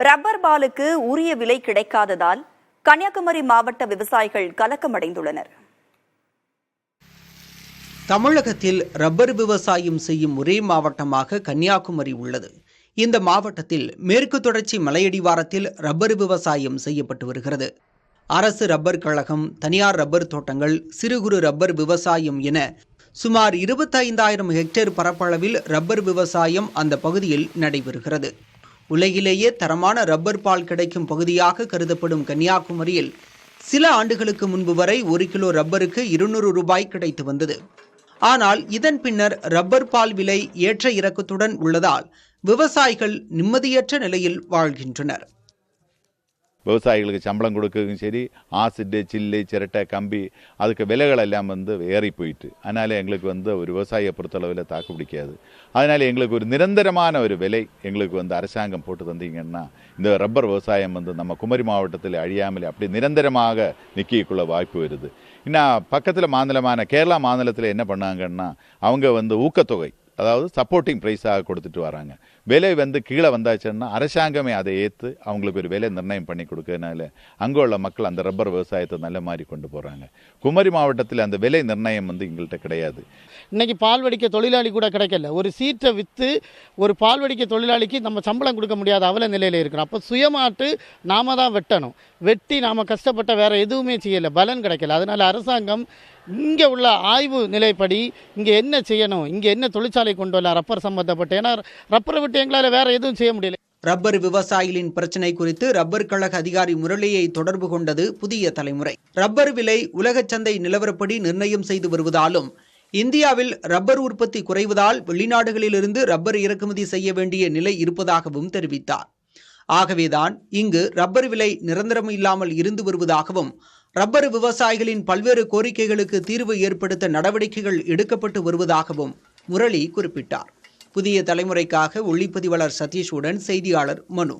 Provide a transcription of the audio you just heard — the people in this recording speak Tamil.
ரப்பர் பாலுக்கு உரிய விலை கிடைக்காததால் கன்னியாகுமரி மாவட்ட விவசாயிகள் கலக்கமடைந்துள்ளனர். தமிழகத்தில் ரப்பர் விவசாயம் செய்யும் ஒரே மாவட்டமாக கன்னியாகுமரி உள்ளது. இந்த மாவட்டத்தில் மேற்கு தொடர்ச்சி மலையடிவாரத்தில் ரப்பர் விவசாயம் செய்யப்பட்டு வருகிறது. அரசு ரப்பர் கழகம், தனியார் ரப்பர் தோட்டங்கள், சிறு குறு ரப்பர் விவசாயம் என சுமார் 25,000 ஹெக்டேர் பரப்பளவில் ரப்பர் விவசாயம் அந்த பகுதியில் நடைபெறுகிறது. உலகிலேயே தரமான ரப்பர் பால் கிடைக்கும் பகுதியாக கருதப்படும் கன்னியாகுமரியில் சில ஆண்டுகளுக்கு முன்பு வரை 1 கிலோ ரப்பருக்கு 200 ரூபாய் கிடைத்து வந்தது. ஆனால் இதன் பின்னர் ரப்பர் பால் விலை ஏற்ற இறக்கத்துடன் உள்ளதால் விவசாயிகள் நிம்மதியற்ற நிலையில் வாழ்கின்றனர். விவசாயிகளுக்கு சம்பளம் கொடுக்கவும் சரி, ஆசிட்டு, சில்லு, சிரட்டை, கம்பி அதுக்கு விலைகள் எல்லாம் ஏறி போயிட்டு, அதனால் எங்களுக்கு ஒரு விவசாயியை பொறுத்தளவில் தாக்கு பிடிக்காது. அதனால் எங்களுக்கு ஒரு நிரந்தரமான ஒரு விலை எங்களுக்கு அரசாங்கம் போட்டு தந்தீங்கன்னா இந்த ரப்பர் விவசாயம் நம்ம குமரி மாவட்டத்தில் அழியாமல் அப்படி நிரந்தரமாக நிற்கக்குள்ள வாய்ப்பு வருது. இன்னும் பக்கத்தில் மாநிலமான கேரளா மாநிலத்தில் என்ன பண்ணாங்கன்னா அவங்க ஊக்கத்தொகை, அதாவது சப்போர்ட்டிங் ப்ரைஸாக கொடுத்துட்டு வராங்க. விலை கீழே வந்தாச்சுன்னா அரசாங்கமே அதை ஏற்று அவங்களுக்கு ஒரு விலை நிர்ணயம் பண்ணி கொடுக்கறதுனால அங்கே உள்ள மக்கள் அந்த ரப்பர் விவசாயத்தை நல்ல மாதிரி கொண்டு போகிறாங்க. குமரி மாவட்டத்தில் அந்த விலை நிர்ணயம் எங்கள்கிட்ட கிடையாது. இன்றைக்கி பால் வடிக்க தொழிலாளி கூட கிடைக்கல. ஒரு சீட்டை விற்று ஒரு பால் வடிக்க தொழிலாளிக்கு நம்ம சம்பளம் கொடுக்க முடியாத அவல நிலையில் இருக்கிறோம். அப்போ சுயமாட்டு நாம தான் வெட்டணும். வெட்டி நாம் கஷ்டப்பட்ட வேறு எதுவுமே செய்யலை, பலன் கிடைக்கல. அதனால் அரசாங்கம் இங்கே உள்ள ஆய்வு நிலைப்படி இங்கே என்ன செய்யணும், இங்கே என்ன தொழிற்சாலை கொண்டு வரலாம் ரப்பர் சம்பந்தப்பட்ட, ஏன்னா ரப்பரை விட்டு எங்களால் வேறு எதுவும் செய்ய முடியல. ரப்பர் விவசாயிகளின் பிரச்சினை குறித்து ரப்பர் கழக அதிகாரி முரளியை தொடர்பு கொண்டது புதிய தலைமுறை. ரப்பர் விலை உலக சந்தை நிலவரப்படி நிர்ணயம் செய்து வருவதாலும் இந்தியாவில் ரப்பர் உற்பத்தி குறைவதால் வெளிநாடுகளிலிருந்து ரப்பர் இறக்குமதி செய்ய வேண்டிய நிலை இருப்பதாகவும் தெரிவித்தார். ஆகவேதான் இங்கு ரப்பர் விலை நிரந்தரம் இல்லாமல் இருந்து வருவதாகவும் ரப்பர் விவசாயிகளின் பல்வேறு கோரிக்கைகளுக்கு தீர்வு ஏற்படுத்த நடவடிக்கைகள் எடுக்கப்பட்டு வருவதாகவும் முரளி குறிப்பிட்டார். புதிய தலைமுறைக்காக ஒளிப்பதிவாளர் சதீஷுடன் செய்தியாளர் மனு.